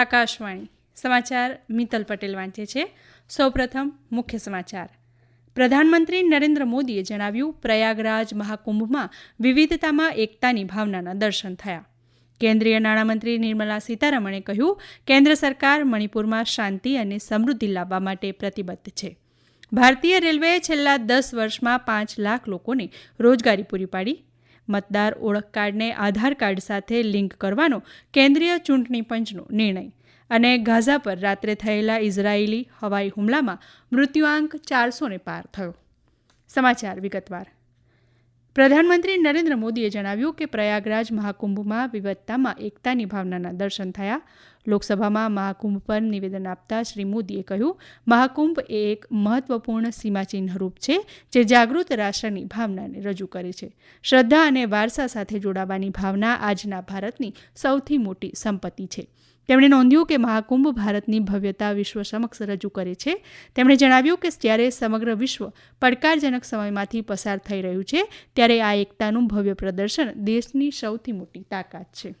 આકાશવાણી સમાચાર મિત્તલ પટેલ વાંચે છે. સૌપ્રથમ મુખ્ય સમાચાર. પ્રધાનમંત્રી નરેન્દ્ર મોદીએ જણાવ્યું, પ્રયાગરાજ મહાકુંભમાં વિવિધતામાં એકતાની ભાવનાના દર્શન થયા. કેન્દ્રીય નાણામંત્રી નિર્મલા સીતારમણે કહ્યું, કેન્દ્ર સરકાર મણિપુરમાં શાંતિ અને સમૃદ્ધિ લાવવા માટે પ્રતિબદ્ધ છે. ભારતીય રેલવેએ છેલ્લા 10 વર્ષમાં 5 લાખ લોકોને રોજગારી પૂરી પાડી. મતદાર ઓળખ કાર્ડને આધાર કાર્ડ સાથે લિંક કરવાનો કેન્દ્રીય ચૂંટણી પંચનો નિર્ણય. અને ગાઝા પર રાત્રે થયેલા ઇઝરાયેલી હવાઈ હુમલામાં મૃત્યુઆંક 400ને પાર થયો. સમાચાર વિગતવાર. પ્રધાનમંત્રી નરેન્દ્ર મોદીએ જણાવ્યું કે પ્રયાગરાજ મહાકુંભમાં વિવિધતામાં એકતાની ભાવનાના દર્શન થયા. લોકસભામાં મહાકુંભ પર નિવેદન આપતા શ્રી મોદીએ કહ્યું, મહાકુંભ એ એક મહત્વપૂર્ણ સીમાચિહ્નરૂપ છે જે જાગૃત રાષ્ટ્રની ભાવનાને રજૂ કરે છે. શ્રદ્ધા અને વારસા સાથે જોડાવાની ભાવના આજના ભારતની સૌથી મોટી સંપત્તિ છે. તેમણે નોંધ્યું કે મહાકુંભ ભારતની ભવ્યતા વિશ્વ સમક્ષ રજૂ કરે છે. તેમણે જણાવ્યું કે જ્યારે સમગ્ર વિશ્વ પડકારજનક સમયમાંથી પસાર થઈ રહ્યું છે, ત્યારે આ એકતાનું ભવ્ય પ્રદર્શન દેશની સૌથી મોટી તાકાત છે.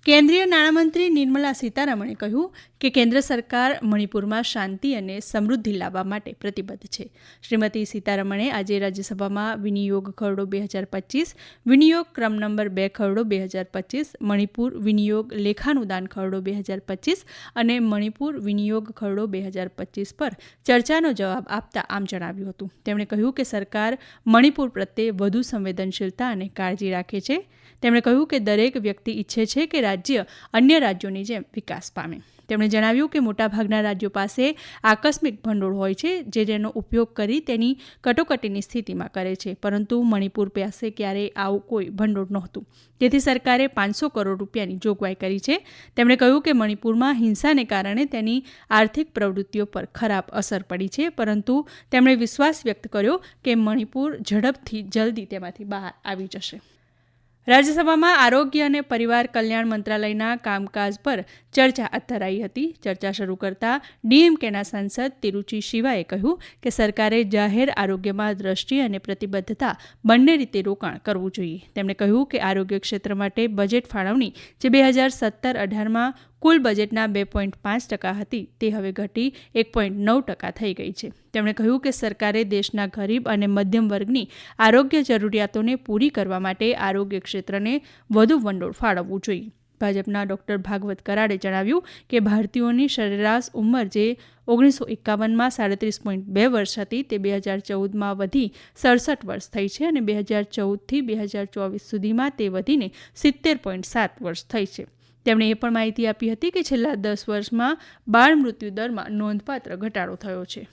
કેન્દ્રીય નાણામંત્રી નિર્મલા સીતારમણે કહ્યું કે કેન્દ્ર સરકાર મણિપુરમાં શાંતિ અને સમૃદ્ધિ લાવવા માટે પ્રતિબદ્ધ છે. શ્રીમતી સીતારમણે આજે રાજ્યસભામાં વિનિયોગ ખરડો 2025, વિનિયોગ ક્રમ નંબર 2 ખરડો 2025, મણિપુર વિનિયોગ લેખાનુદાન ખરડો 2025 અને મણિપુર વિનિયોગ ખરડો 2025 પર ચર્ચાનો જવાબ આપતા આમ જણાવ્યું હતું. તેમણે કહ્યું કે સરકાર મણિપુર પ્રત્યે વધુ સંવેદનશીલતા અને કાળજી રાખે છે. તેમણે કહ્યું કે દરેક વ્યક્તિ ઈચ્છે છે કે રાજ્ય અન્ય રાજ્યોની જેમ વિકાસ પામે. તેમણે જણાવ્યું કે મોટાભાગના રાજ્યો પાસે આકસ્મિક ભંડોળ હોય છે જેનો ઉપયોગ કરી તેની કટોકટીની સ્થિતિમાં કરે છે, પરંતુ મણિપુર પાસે ક્યારેય આવું કોઈ ભંડોળ નહોતું. તેથી સરકારે 500 કરોડ રૂપિયાની જોગવાઈ કરી છે. તેમણે કહ્યું કે મણિપુરમાં હિંસાને કારણે તેની આર્થિક પ્રવૃત્તિઓ પર ખરાબ અસર પડી છે, પરંતુ તેમણે વિશ્વાસ વ્યક્ત કર્યો કે મણિપુર ઝડપથી જલ્દી તેમાંથી બહાર આવી જશે. રાજ્યસભામાં આરોગ્ય અને પરિવાર કલ્યાણ મંત્રાલયના કામકાજ પર ચર્ચા હાથ ધરાઈ હતી. ચર્ચા શરૂ કરતા ડીએમકેના સાંસદ તિરુચિ શિવાએ કહ્યું કે સરકારે જાહેર આરોગ્યમાં દ્રષ્ટિ અને પ્રતિબદ્ધતા બંને રીતે રોકાણ કરવું જોઈએ. તેમણે કહ્યું કે આરોગ્ય ક્ષેત્ર માટે બજેટ ફાળવણી જે 2017-18માં કુલ બજેટના 2.5% હતી તે હવે ઘટી 1.9% થઈ ગઈ છે. તેમણે કહ્યું કે સરકારે દેશના ગરીબ અને મધ્યમ વર્ગની આરોગ્ય જરૂરિયાતોને પૂરી કરવા માટે આરોગ્ય ક્ષેત્રને વધુ ભંડોળ ફાળવવું જોઈએ. ભાજપના ડોક્ટર ભાગવત કરાડે જણાવ્યું કે ભારતીયોની સરેરાશ ઉંમર જે 1951માં 37.2 વર્ષ હતી તે 2014માં વધી 67 વર્ષ થઈ છે અને 2014થી 2024 સુધીમાં તે વધીને 70.7 વર્ષ થઈ છે. તેમણે એ પણ માહિતી આપી હતી કે છેલ્લા 10 વર્ષમાં બાળ મૃત્યુ દરમાં નોંધપાત્ર ઘટાડો થયો છે.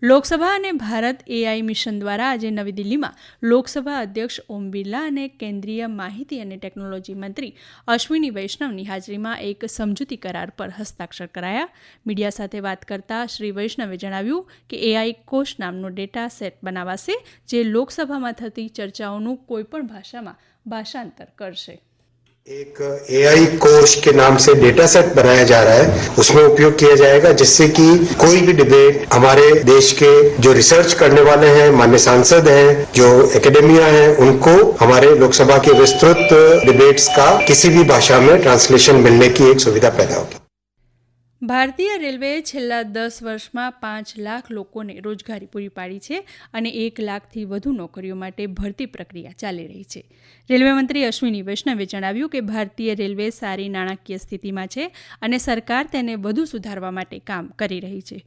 લોકસભા અને ભારત એઆઈ મિશન દ્વારા આજે નવી દિલ્હીમાં લોકસભા અધ્યક્ષ ઓમ બિરલા અને કેન્દ્રીય માહિતી અને ટેકનોલોજી મંત્રી અશ્વિની વૈષ્ણવની હાજરીમાં એક સમજૂતી કરાર પર હસ્તાક્ષર કરાયા. મીડિયા સાથે વાત કરતા શ્રી વૈષ્ણવે જણાવ્યું કે એઆઈ કોષ નામનો ડેટા સેટ બનાવાશે જે લોકસભામાં થતી ચર્ચાઓનું કોઈપણ ભાષામાં ભાષાંતર કરશે. एक एआई कोश के नाम से डेटा सेट बनाया जा रहा है, उसमें उपयोग किया जाएगा जिससे कि कोई भी डिबेट हमारे देश के जो रिसर्च करने वाले हैं, माननीय सांसद हैं, जो एकेडेमिया है, उनको हमारे लोकसभा के विस्तृत डिबेट्स का किसी भी भाषा में ट्रांसलेशन मिलने की एक सुविधा पैदा होगी. ભારતીય રેલવેએ છેલ્લા 10 વર્ષમાં 5 લાખ લોકોને રોજગારી પૂરી પાડી છે અને 1 લાખથી વધુ નોકરીઓ માટે ભરતી પ્રક્રિયા ચાલી રહી છે. રેલવે મંત્રી અશ્વિની વૈષ્ણવે જણાવ્યું કે ભારતીય રેલવે સારી નાણાકીય સ્થિતિમાં છે અને સરકાર તેને વધુ સુધારવા માટે કામ કરી રહી છે.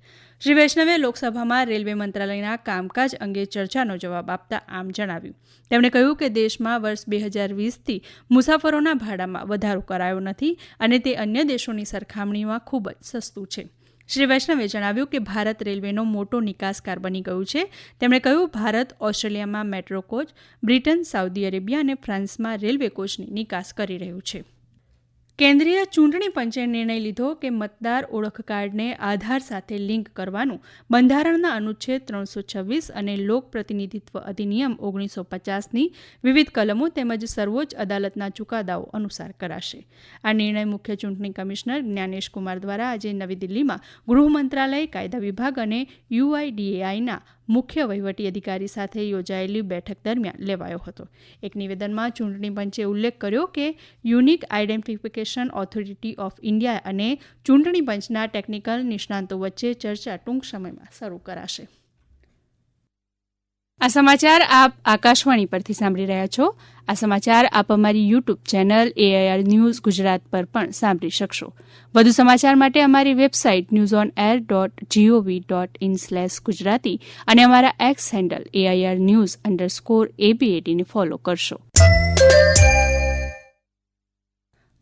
શ્રી વૈષ્ણવે લોકસભામાં રેલવે મંત્રાલયના કામકાજ અંગે ચર્ચાનો જવાબ આપતા આમ જણાવ્યું. તેમણે કહ્યું કે દેશમાં વર્ષ 2020થી મુસાફરોના ભાડામાં વધારો કરાયો નથી અને તે અન્ય દેશોની સરખામણીમાં ખૂબ જ સસ્તું છે. શ્રી વૈષ્ણવે જણાવ્યું કે ભારત રેલવેનો મોટો નિકાસકાર બની ગયું છે. તેમણે કહ્યું ભારત ઓસ્ટ્રેલિયામાં metro coach, Britain, Saudi Arabia અને ફ્રાન્સમાં રેલવે કોચની નિકાસ કરી રહ્યું છે. કેન્દ્રીય ચૂંટણી પંચે નિર્ણય લીધો કે મતદાર ઓળખ કાર્ડને આધાર સાથે લિંક કરવાનું બંધારણના અનુચ્છેદ 326 અને લોક પ્રતિનિધિત્વ અધિનિયમ 1950ની વિવિધ કલમો તેમજ સર્વોચ્ચ અદાલતના ચુકાદાઓ અનુસાર કરાશે. આ નિર્ણય મુખ્ય ચૂંટણી કમિશનર જ્ઞાનેશ કુમાર દ્વારા આજે નવી દિલ્હીમાં ગૃહ મંત્રાલય, કાયદા વિભાગ અને યુઆઈડીએઆઈના મુખ્ય વહીવટી અધિકારી સાથે યોજાયેલી બેઠક દરમિયાન લેવાયો હતો. એક નિવેદનમાં ચૂંટણી પંચે ઉલ્લેખ કર્યો કે unique identification authority of India અને ચૂંટણી પંચના ટેકનિકલ નિષ્ણાંતો વચ્ચે ચર્ચા ટૂંક સમયમાં શરૂ કરાશે. આ સમાચાર આપ આકાશવાણી પરથી સાંભળી રહ્યા છો. આ સમાચાર આપ અમારી YouTube channel AIR news Gujarat પર પણ સાંભળી શકશો. વધુ સમાચાર માટે અમારી વેબસાઇટ newsonair.gov.in/gujarati અને અમારા એક્સ હેન્ડલ AIR_news_AB80 ને ફોલો કરશો.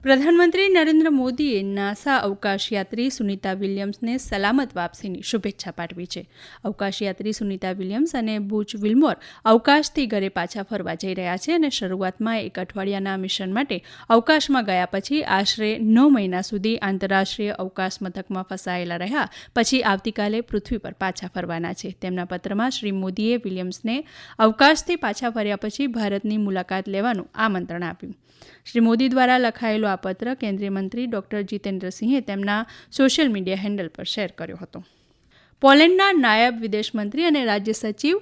પ્રધાનમંત્રી નરેન્દ્ર મોદીએ નાસા અવકાશયાત્રી સુનિતા વિલિયમ્સને સલામત વાપસીની શુભેચ્છા પાઠવી છે. અવકાશયાત્રી સુનિતા વિલિયમ્સ અને બુચ વિલ્મોર અવકાશથી ઘરે પાછા ફરવા જઈ રહ્યા છે અને શરૂઆતમાં એક અઠવાડિયાના મિશન માટે અવકાશમાં ગયા પછી આશરે 9 મહિના સુધી આંતરરાષ્ટ્રીય અવકાશ મથકમાં ફસાયેલા રહ્યા પછી આવતીકાલે પૃથ્વી પર પાછા ફરવાના છે. તેમના પત્રમાં શ્રી મોદીએ વિલિયમ્સને અવકાશથી પાછા ફર્યા પછી ભારતની મુલાકાત લેવાનું આમંત્રણ આપ્યું. શ્રી મોદી દ્વારા લખાયેલો આ પત્ર કેન્દ્રીય મંત્રી ડોક્ટર જીતેન્દ્રસિંહે તેમના સોશિયલ મીડિયા હેન્ડલ પર શેર કર્યો હતો. પોલેન્ડના નાયબ વિદેશ મંત્રી અને રાજ્ય સચિવ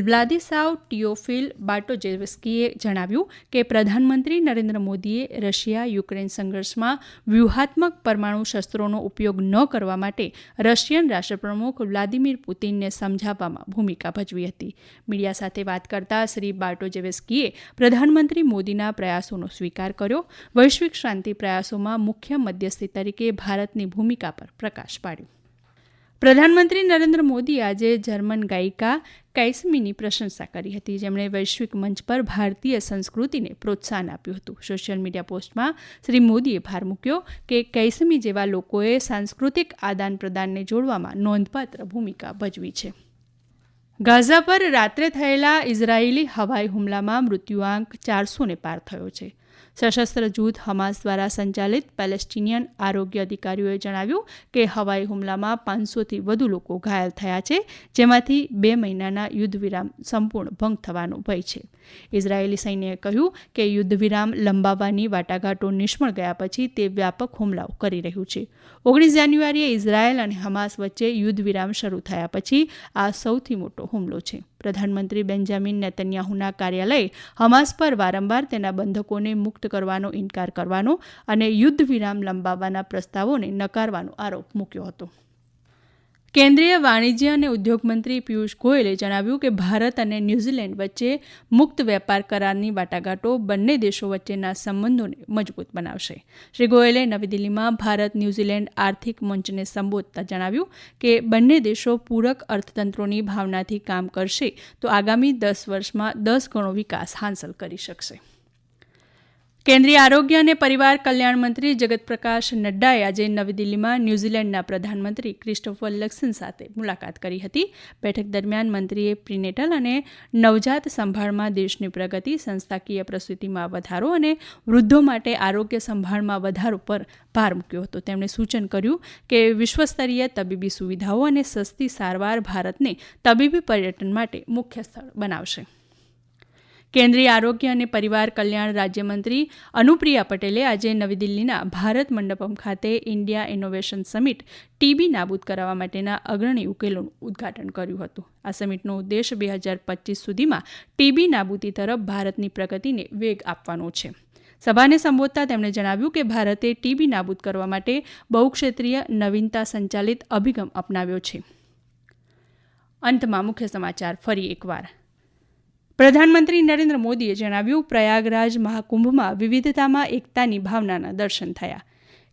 વ્લાદિસ્લાવ ટિયોફિલ બાર્ટોજેવ્સ્કીએ જણાવ્યું કે પ્રધાનમંત્રી નરેન્દ્ર મોદીએ રશિયા યુક્રેન સંઘર્ષમાં વ્યૂહાત્મક પરમાણુ શસ્ત્રોનો ઉપયોગ ન કરવા માટે રશિયન રાષ્ટ્રપ્રમુખ વ્લાદિમીર પુતિનને સમજાવવામાં ભૂમિકા ભજવી હતી. મીડિયા સાથે વાત કરતા શ્રી બાર્ટોજેવ્સ્કીએ પ્રધાનમંત્રી મોદીના પ્રયાસોનો સ્વીકાર કર્યો. વૈશ્વિક શાંતિ પ્રયાસોમાં મુખ્ય મધ્યસ્થી તરીકે ભારતની ભૂમિકા પર પ્રકાશ પાડ્યો. પ્રધાનમંત્રી નરેન્દ્ર મોદીએ આજે જર્મન ગાયિકા કૈસમીની પ્રશંસા કરી હતી, જેમણે વૈશ્વિક મંચ પર ભારતીય સંસ્કૃતિને પ્રોત્સાહન આપ્યું હતું. સોશિયલ મીડિયા પોસ્ટમાં શ્રી મોદીએ ભાર મૂક્યો કે કૈસમી જેવા લોકોએ સાંસ્કૃતિક આદાન પ્રદાનને જોડવામાં નોંધપાત્ર ભૂમિકા ભજવી છે. ગાઝા પર રાત્રે થયેલા ઇઝરાયેલી હવાઈ હુમલામાં મૃત્યુઆંક 400ને પાર થયો છે. સશસ્ત્ર જૂથ હમાસ દ્વારા સંચાલિત પેલેસ્ટિનિયન આરોગ્ય અધિકારીઓએ જણાવ્યું કે હવાઈ હુમલામાં 500થી વધુ લોકો ઘાયલ થયા છે, જેમાંથી 2 મહિનાના યુદ્ધ વિરામ સંપૂર્ણ ભંગ થવાનો ભય છે. ઇઝરાયેલી સૈન્યએ કહ્યું કે યુદ્ધ વિરામ લંબાવવાની વાટાઘાટો નિષ્ફળ ગયા પછી તે વ્યાપક હુમલાઓ કરી રહ્યું છે. 19 જાન્યુઆરીએ ઇઝરાયેલ અને હમાસ વચ્ચે યુદ્ધ વિરામ શરૂ થયા પછી આ સૌથી મોટો હુમલો છે. પ્રધાનમંત્રી બેન્જામિન નેતન્યાહુના કાર્યાલયે હમાસ પર વારંવાર તેના બંધકોને મુક્ત કરવાનો ઇનકાર કરવાનો અને યુદ્ધ વિરામ લંબાવવાના પ્રસ્તાવોને નકારવાનો આરોપ મૂક્યો હતો. કેન્દ્રીય વાણિજ્ય અને ઉદ્યોગ મંત્રી પિયુષ ગોયલે જણાવ્યું કે ભારત અને ન્યૂઝીલેન્ડ વચ્ચે મુક્ત વેપાર કરારની વાટાઘાટો બંને દેશો વચ્ચેના સંબંધોને મજબૂત બનાવશે. શ્રી ગોયલે નવી દિલ્હીમાં ભારત ન્યૂઝીલેન્ડ આર્થિક મંચને સંબોધતા જણાવ્યું કે બંને દેશો પૂરક અર્થતંત્રોની ભાવનાથી કામ કરશે તો આગામી 10 વર્ષમાં 10 ગણો વિકાસ હાંસલ કરી શકશે. કેન્દ્રીય આરોગ્ય અને પરિવાર કલ્યાણ મંત્રી જગત પ્રકાશ નડ્ડાએ આજે નવી દિલ્હીમાં ન્યૂઝીલેન્ડના પ્રધાનમંત્રી ક્રિસ્ટોફર લક્સન સાથે મુલાકાત કરી હતી. બેઠક દરમિયાન મંત્રીએ પ્રીનેટલ અને નવજાત સંભાળમાં દેશની પ્રગતિ, સંસ્થાકીય પ્રસૂતિમાં વધારો અને વૃદ્ધો માટે આરોગ્ય સંભાળમાં વધારો પર ભાર મૂક્યો હતો. તેમણે સૂચન કર્યું કે વિશ્વસ્તરીય તબીબી સુવિધાઓ અને સસ્તી સારવાર ભારતને તબીબી પર્યટન માટે મુખ્ય સ્થળ બનાવશે. કેન્દ્રીય આરોગ્ય અને પરિવાર કલ્યાણ રાજ્યમંત્રી અનુપ્રિયા પટેલે આજે નવી દિલ્હીના ભારત મંડપમ ખાતે ઇન્ડિયા ઇનોવેશન સમિટ ટીબી નાબૂદ કરાવવા માટેના અગ્રણી ઉકેલોનું ઉદ્ઘાટન કર્યું હતું. આ સમિટનો ઉદ્દેશ 2025 સુધીમાં ટીબી નાબૂદી તરફ ભારતની પ્રગતિને વેગ આપવાનો છે. સભાને સંબોધતા તેમણે જણાવ્યું કે ભારતે ટીબી નાબૂદ કરવા માટે બહુક્ષેત્રીય નવીનતા સંચાલિત અભિગમ અપનાવ્યો છે. અંતમાં મુખ્ય સમાચાર ફરી એકવાર. પ્રધાનમંત્રી નરેન્દ્ર મોદીએ જણાવ્યું, પ્રયાગરાજ મહાકુંભમાં વિવિધતામાં એકતાની ભાવનાના દર્શન થયા.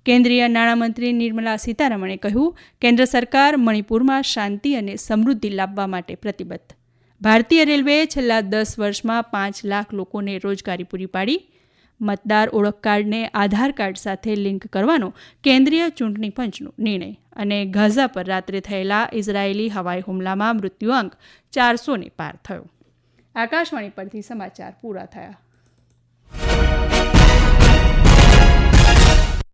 કેન્દ્રીય નાણામંત્રી નિર્મલા સીતારમણે કહ્યું, કેન્દ્ર સરકાર મણિપુરમાં શાંતિ અને સમૃદ્ધિ લાવવા માટે પ્રતિબદ્ધ. ભારતીય રેલવેએ છેલ્લા 10 વર્ષમાં 5 લાખ લોકોને રોજગારી પૂરી પાડી. મતદાર ઓળખ કાર્ડને આધાર કાર્ડ સાથે લિંક કરવાનો કેન્દ્રીય ચૂંટણી પંચનો નિર્ણય. અને ગાઝા પર રાત્રે થયેલા ઇઝરાયેલી હવાઈ હુમલામાં મૃત્યુઆંક 400ને પાર થયો. આકાશવાણી પરથી સમાચાર પૂરા થયા.